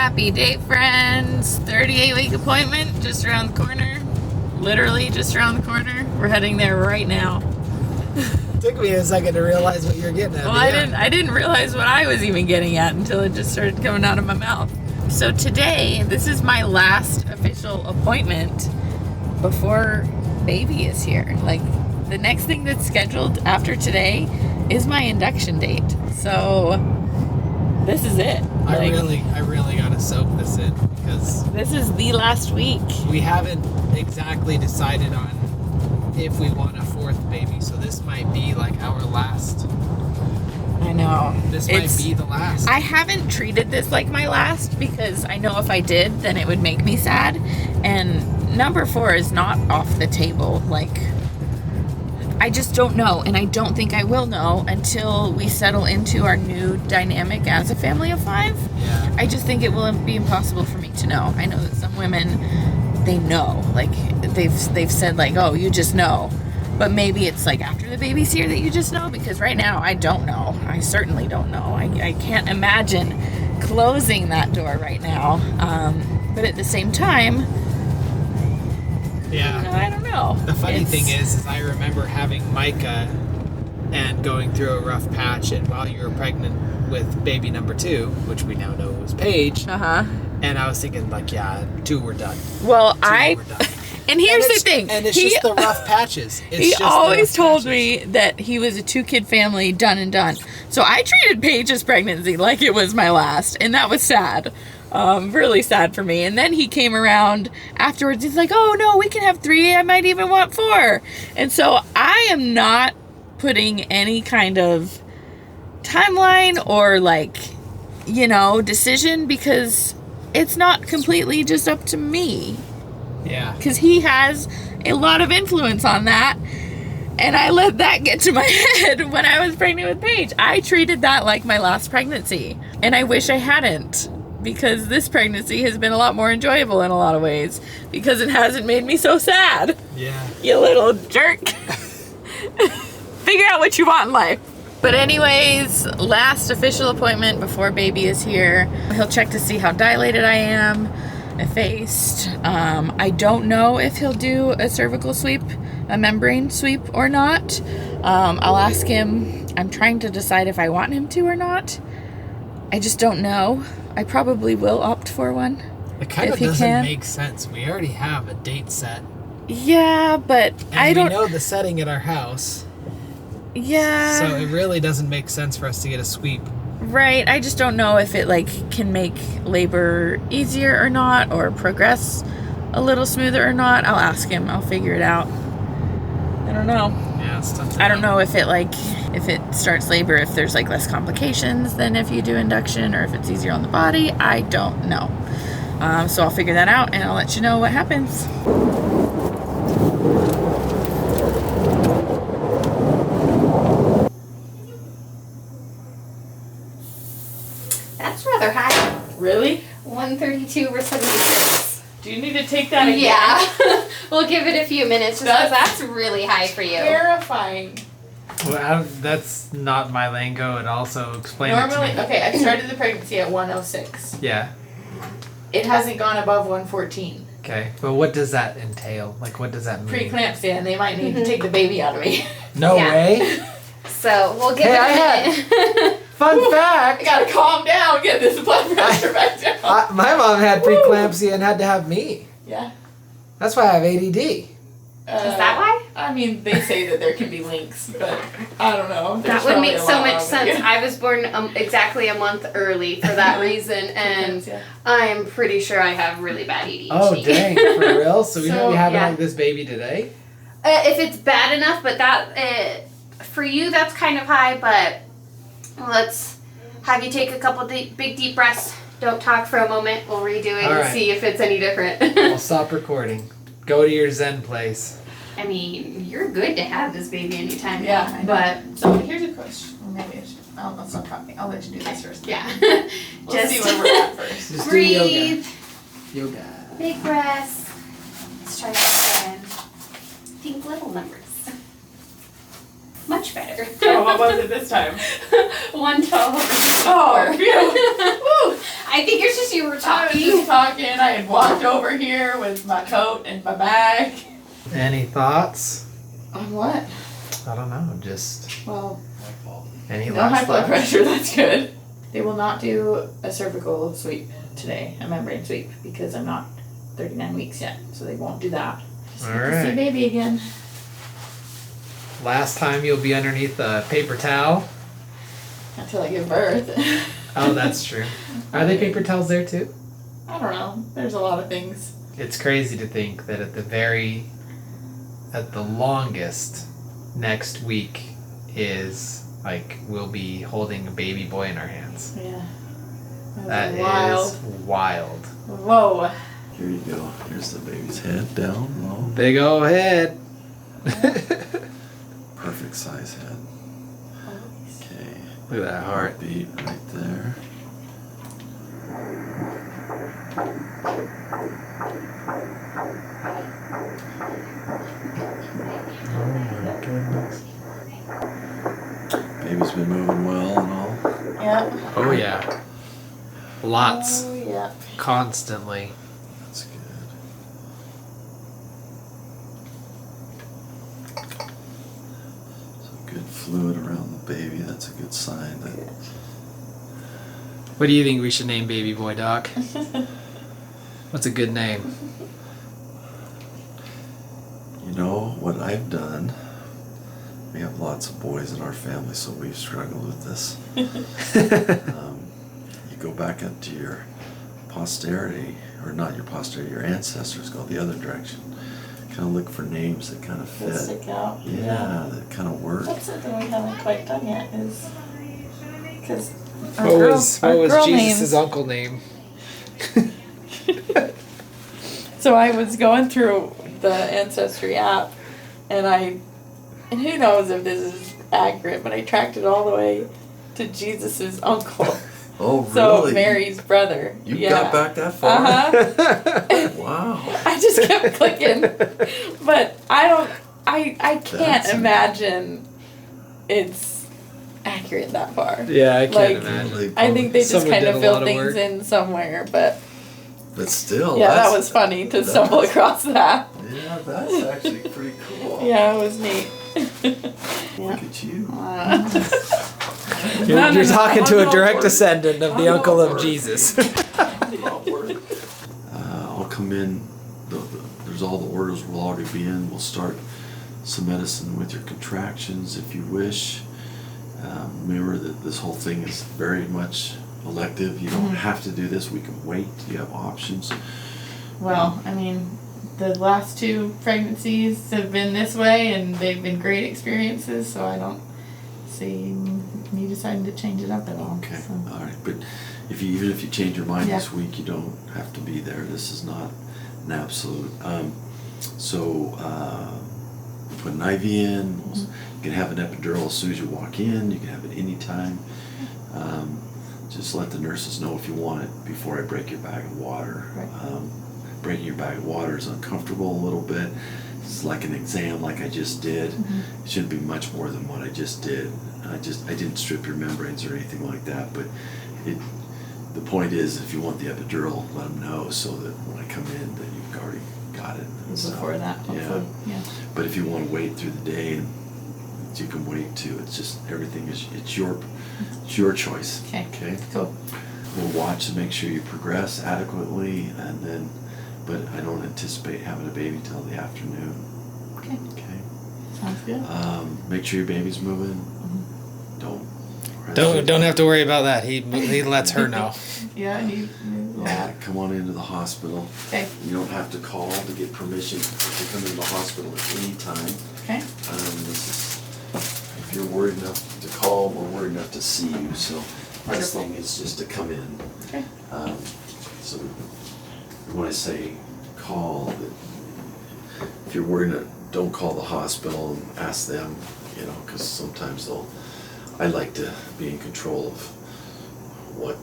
Happy day, friends. 38-week appointment just around the corner. Literally just around the corner. We're heading there right now. Took me a second to realize what you're getting at. Well, I didn't realize what I was even getting at until it just started coming out of my mouth. So today, this is my last official appointment before baby is here. Like, the next thing that's scheduled after today is my induction date. So this is it. I really gotta soak this in because this is the last week. We haven't exactly decided on if we want a fourth baby, so this might be like our last. I know. This might be the last. I haven't treated this like my last because I know if I did, then it would make me sad. And number 4 is not off the table. Like, I just don't know, and I don't think I will know until we settle into our new dynamic as a family of 5. Yeah. I just think it will be impossible for me to know. I know that some women, they know. Like, they've said, like, oh, you just know. But maybe it's like after the baby's here that you just know, because right now I don't know. I certainly don't know. I can't imagine closing that door right now. But at the same time, yeah, I don't know. The funny thing is I remember having Micah and going through a rough patch, and while you were pregnant with baby number 2, which we now know was Paige, and I was thinking, like, yeah, 2 were done. Well, 2 were done. And here's the thing. And it's just the rough patches. He always told me that he was a 2-kid family, done and done. So I treated Paige's pregnancy like it was my last, and that was sad. Really sad for me. And then he came around afterwards. He's like, oh, no, we can have 3. I might even want 4. And so I am not putting any kind of timeline or, like, decision, because it's not completely just up to me. Yeah. Because he has a lot of influence on that. And I let that get to my head when I was pregnant with Paige. I treated that like my last pregnancy. And I wish I hadn't. Because this pregnancy has been a lot more enjoyable in a lot of ways. Because it hasn't made me so sad. Yeah. You little jerk. Figure out what you want in life. But anyways, last official appointment before baby is here. He'll check to see how dilated I am. Effaced. I don't know if he'll do a cervical sweep, a membrane sweep or not. I'll ask him. I'm trying to decide if I want him to or not. I just don't know. I probably will opt for one. It kind of doesn't make sense. We already have a date set. Yeah, but we know the setting at our house. Yeah. So it really doesn't make sense for us to get a sweep. Right. I just don't know if it, like, can make labor easier or not, or progress a little smoother or not. I'll ask him. I'll figure it out. I don't know. Yeah, it's tough. I don't know if it starts labor, if there's, like, less complications than if you do induction, or if it's easier on the body. I don't know. So I'll figure that out, and I'll let you know what happens. Rather high. Really? 132 over 76. Do you need to take that again? Yeah. We'll give it a few minutes just because that's really high for you. Terrifying. Well, that's not my lingo at all, so explain it to me. Okay, I started the pregnancy at 106. Yeah. It hasn't gone above 114. Okay, but what does that entail? Like, what does that mean? Preeclampsia, and they might need to take the baby out of me. No way. So we'll give it a minute. Fun fact. I gotta calm down, get this blood pressure back down. My mom had preeclampsia and had to have me. Yeah. That's why I have ADD. Is that why? I mean, they say that there can be links, but I don't know. That would make so much sense. I was born exactly a month early for that reason, and I'm pretty sure I have really bad ADHD. Oh, dang. For real? So we might be having like this baby today? If it's bad enough, but that for you, that's kind of high, but let's have you take a couple big deep breaths. Don't talk for a moment. We'll redo it and see if it's any different. I'll stop recording. Go to your Zen place. I mean, you're good to have this baby anytime. Yeah, but so here's a question. Or maybe I should. I'll stop talking. I'll let you do this first. Yeah. Just see where we're at first. Just breathe. Do yoga. Big breaths. Let's try that again. Think little numbers. Much much better. Oh, what was it this time? 112 over 64. Oh, phew. I think it's just you were I was talking. just talking. I had walked over here with my coat and my bag. Any thoughts? On what? I don't know. Just Well, any no last high blood thoughts? pressure. That's good. They will not do a cervical sweep today, a membrane sweep, because I'm not 39 weeks yet, so they won't do that. Just All get to see right. baby again. Last time you'll be underneath a paper towel. Until I give birth. Oh, that's true. Are they paper towels there too? I don't know. There's a lot of things. It's crazy to think that at the longest, next week is like we'll be holding a baby boy in our hands. Yeah. That is wild. Whoa. Here you go. Here's the baby's head down low. Big ol' head. Perfect size head. Okay. Look at that heart. Heartbeat right there. Oh my goodness. Baby's been moving well and all. Yep. Oh yeah. Lots. Oh, yeah. Constantly. That's good. So good fluid around the baby. That's a good sign that What do you think we should name baby boy, Doc? What's a good name? you know what I've done. We have lots of boys in our family, so we've struggled with this. You go back up to your posterity, or not your posterity, your ancestors, go the other direction. Kind of look for names that kind of That fit. stick out. Yeah, that kind of work. That's something we haven't quite done yet, is because What was Jesus' uncle name? So I was going through the Ancestry app, and who knows if this is accurate, but I tracked it all the way to Jesus' uncle. Oh, really? So Mary's brother. You yeah. got back that far? Wow. I just kept clicking, but I can't That's- imagine it's accurate that far. Yeah, I can't Like, imagine. I think they just Someone kind did of a fill lot of things work. in somewhere, but But still, yeah, that that's, was funny to stumble across that. Yeah, that's actually pretty cool. Yeah, it was neat. Look at you. You're talking to a I'm direct not descendant of the I'm uncle not of worried. Jesus. I'll come in. There's all the orders will already be in. We'll start some medicine with your contractions if you wish. Remember that this whole thing is very much elective. You don't have to do this. We can wait. You have options. Well, I mean, the last 2 pregnancies have been this way, and they've been great experiences, so I don't see me deciding to change it up at all. Okay, So. all right. But even if you change your mind Yeah. this week, you don't have to be there. This is not an absolute. You put an IV in. You can have an epidural as soon as you walk in. You can have it anytime. Just let the nurses know if you want it before I break your bag of water. Right. Breaking your bag of water is uncomfortable a little bit. It's like an exam like I just did. It shouldn't be much more than what I just did. I didn't strip your membranes or anything like that, but the point is, if you want the epidural, let them know so that when I come in that you've already got it. And stuff. Before that, hopefully. Yeah. But if you want to wait through the day, you can wait too. It's just everything is it's your choice. Okay. Okay. Cool. We'll watch to make sure you progress adequately, and then, but I don't anticipate having a baby till the afternoon. Okay. Okay. Sounds good. Make sure your baby's moving. Don't have to worry about that. He lets her know. Yeah, Yeah, come on into the hospital. Okay. You don't have to call to get permission to come into the hospital at any time. Okay. If you're worried enough to call, we're worried enough to see you. So this Wonderful. thing is just to come in. Okay. So when I say call, if you're worried, don't call the hospital and ask them. Because sometimes I like to be in control of what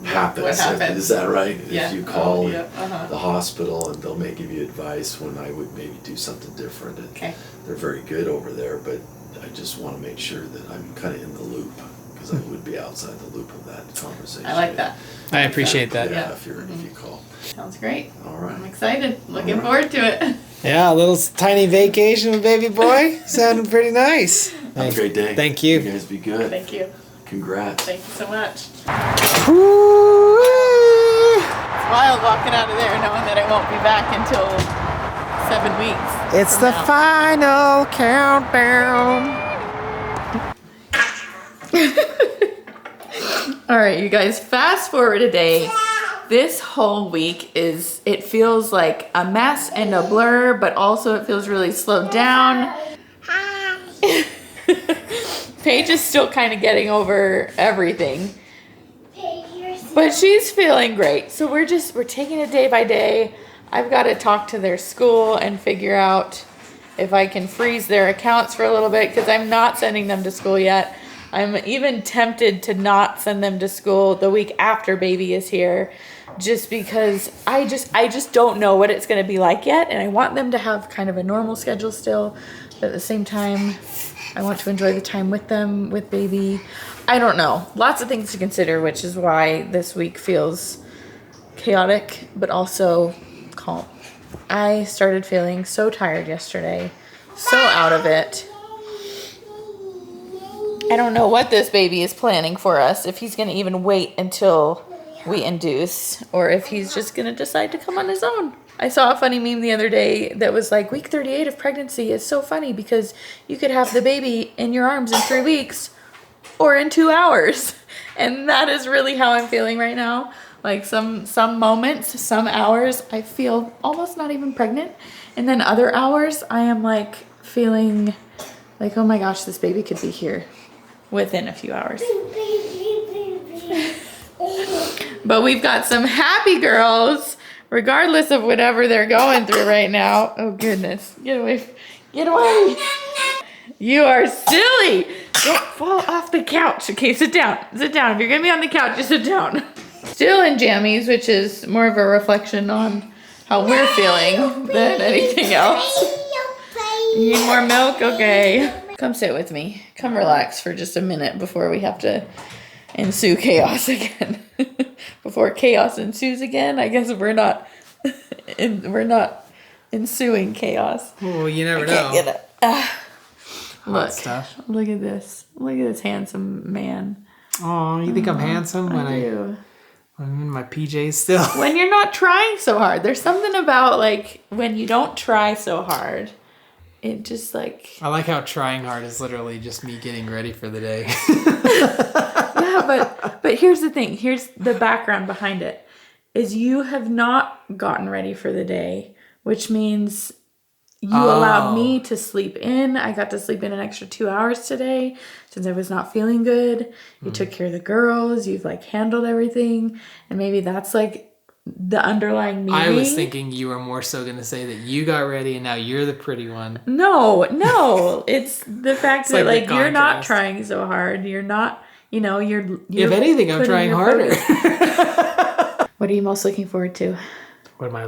happens. What happens. Is that right? Yeah. If you call yeah. Uh-huh. the hospital and they'll may give you advice when I would maybe do something different. Okay. They're very good over there, but I just want to make sure that I'm kind of in the loop, because I would be outside the loop of that conversation. I like that. I appreciate that. Yeah, if you call. Sounds great. All right. I'm excited. Looking forward to it. Yeah, a little tiny vacation with baby boy. Sounded pretty nice. Have a great day. Thank you. You guys be good. Thank you. Congrats. Thank you so much. Woo! It's wild walking out of there knowing that I won't be back until 7 weeks. It's the final countdown. All right, you guys, fast forward a day. This whole week it feels like a mess and a blur, but also it feels really slowed down. Paige is still kind of getting over everything, but she's feeling great. So we're taking it day by day. I've got to talk to their school and figure out if I can freeze their accounts for a little bit, because I'm not sending them to school yet. I'm even tempted to not send them to school the week after baby is here, just because I just don't know what it's going to be like yet, and I want them to have kind of a normal schedule still, but at the same time I want to enjoy the time with them, with baby. I don't know. Lots of things to consider, which is why this week feels chaotic, but also calm. I started feeling so tired yesterday, so out of it. I don't know what this baby is planning for us, if he's going to even wait until we induce, or if he's just going to decide to come on his own. I saw a funny meme the other day that was like, week 38 of pregnancy is so funny because you could have the baby in your arms in 3 weeks or in 2 hours. And that is really how I'm feeling right now. Like some moments, some hours, I feel almost not even pregnant. And then other hours, I am like feeling like, oh my gosh, this baby could be here within a few hours. But we've got some happy girls, regardless of whatever they're going through right now. Oh goodness, get away, get away. You are silly. Don't fall off the couch. Okay, sit down, sit down. If you're gonna be on the couch, just sit down. Still in jammies, which is more of a reflection on how we're feeling than anything else. You need more milk? Okay. Come sit with me. Come relax for just a minute before we have to ensue chaos again. Before chaos ensues again, I guess we're not ensuing chaos. Well, you never Can't know. get it. Look, Stuff. look at this. Look at this handsome man. Oh, you think I'm handsome when do. I'm in my PJs still? When you're not trying so hard. There's something about like when you don't try so hard. It just like... I like how trying hard is literally just me getting ready for the day. Yeah, but here's the thing. Here's the background behind it. Is you have not gotten ready for the day, which means you allowed me to sleep in. I got to sleep in an extra 2 hours today since I was not feeling good. You took care of the girls. You've like handled everything. And maybe that's like the underlying meaning. I was thinking you were more so going to say that you got ready and now you're the pretty one. No. It's the fact that like you're not contrast. trying so hard. You're not, you're If anything, I'm putting trying your harder. focus. What are you most looking forward to? What am I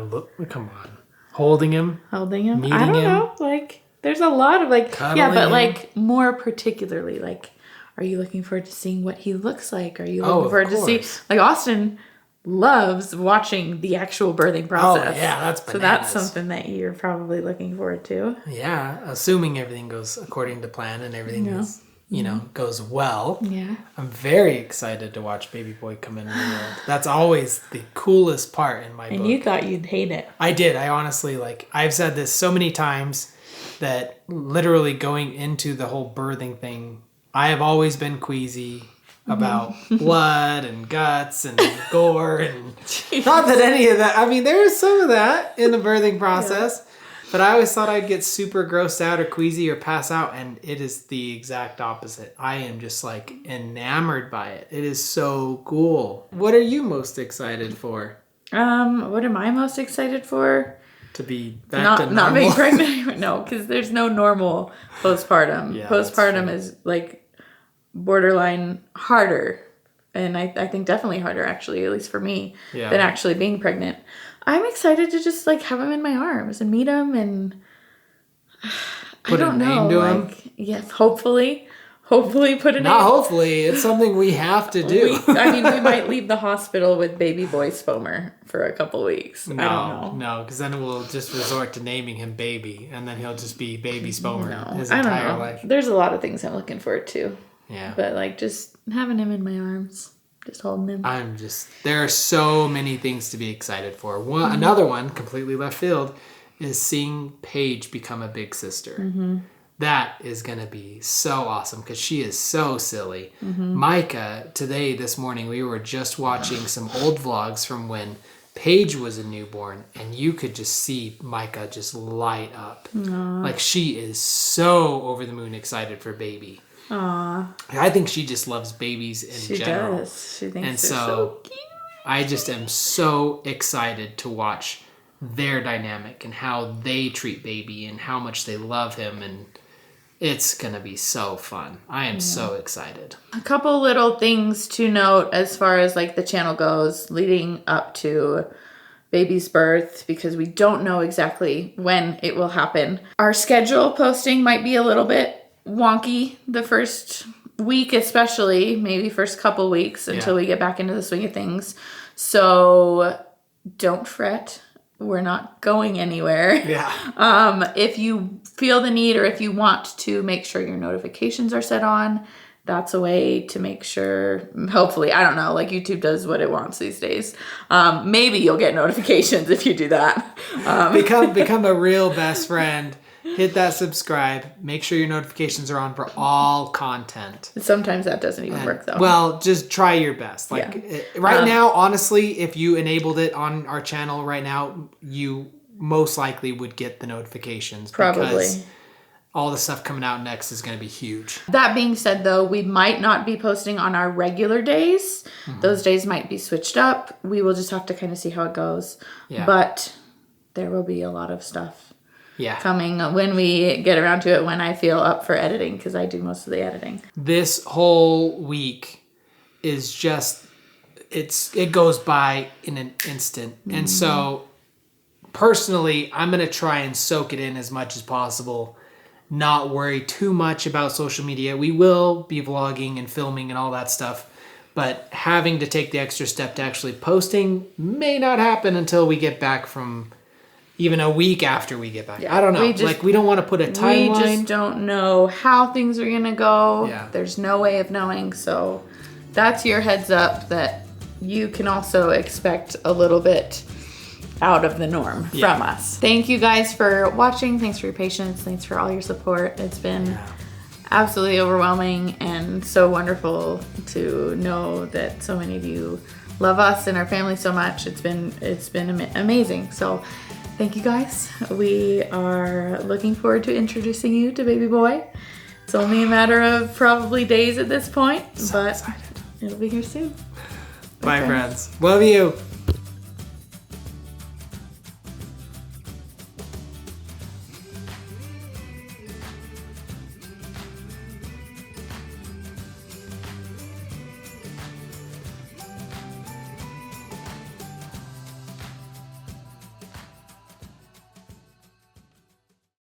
come on. Holding him? Holding him? Meeting I don't him? know. Like, there's a lot of like, Cuddling yeah, but him? like more particularly, like, are you looking forward to seeing what he looks like? Are you Oh, looking of forward to see, course. like Austin loves watching the actual birthing process. Oh, yeah, that's So that's bananas. something that you're probably looking forward to. Yeah, assuming everything goes according to plan and everything is, goes well. Yeah. I'm very excited to watch baby boy come into the world. That's always the coolest part in my book. And you thought you'd hate it. I did. I honestly, I've said this so many times that literally going into the whole birthing thing, I have always been queasy about blood and guts and gore and not that any of that. I mean, there is some of that in the birthing process, but I always thought I'd get super grossed out or queasy or pass out, and it is the exact opposite. I am just enamored by it. It is so cool. What are you most excited for? What am I most excited for? To be back to normal? Not being pregnant. No, because there's no normal postpartum. Yeah, that's Postpartum true. is borderline harder, and I think definitely harder, actually, at least for me, than actually being pregnant. I'm excited to just have him in my arms and meet him, and put a name to him? Yes, hopefully put a name. Not hopefully. It's something we have to do. We might leave the hospital with baby boy Spomer for a couple weeks. I don't know. No, because then we'll just resort to naming him Baby, and then he'll just be Baby Spomer his I entire don't know. life. There's a lot of things I'm looking forward to. Yeah. But like just having him in my arms, just holding him. There are so many things to be excited for. Another one, completely left field, is seeing Paige become a big sister. Mm-hmm. That is going to be so awesome because she is so silly. Mm-hmm. Micah, this morning, we were just watching some old vlogs from when Paige was a newborn, and you could just see Micah just light up. Aww. Like, she is so over the moon excited for baby. Aww. I think she just loves babies in general. She does. She thinks and they're so cute. I just am so excited to watch their dynamic and how they treat baby and how much they love him, and it's gonna be so fun. I am so excited. A couple little things to note as far as like the channel goes leading up to baby's birth, because we don't know exactly when it will happen. Our schedule posting might be a little bit wonky the first week, especially maybe first couple weeks until we get back into the swing of things. So don't fret. We're not going anywhere. Yeah. If you feel the need or if you want to make sure your notifications are set on, that's a way to make sure, hopefully, I don't know, like YouTube does what it wants these days. Maybe you'll get notifications if you do that. Become a real best friend. Hit that subscribe. Make sure your notifications are on for all content. Sometimes that doesn't even work though. Well, just try your best. Right now, honestly, if you enabled it on our channel right now, you most likely would get the notifications. Probably. Because all the stuff coming out next is going to be huge. That being said, though, we might not be posting on our regular days. Mm-hmm. Those days might be switched up. We will just have to kind of see how it goes. Yeah. But there will be a lot of stuff coming when we get around to it, when I feel up for editing, because I do most of the editing. This whole week is just, it goes by in an instant. Mm-hmm. And so personally, I'm going to try and soak it in as much as possible, not worry too much about social media. We will be vlogging and filming and all that stuff, but having to take the extra step to actually posting may not happen until we get back from even a week after we get back. Yeah, I don't know. We don't want to put a timeline. We just don't know how things are going to go. Yeah. There's no way of knowing. So that's your heads up that you can also expect a little bit out of the norm from us. Thank you guys for watching. Thanks for your patience. Thanks for all your support. It's been absolutely overwhelming and so wonderful to know that so many of you love us and our family so much. It's been amazing. So thank you guys. We are looking forward to introducing you to baby boy. It's only a matter of probably days at this point, but it'll be here soon. Bye, friends. Love you.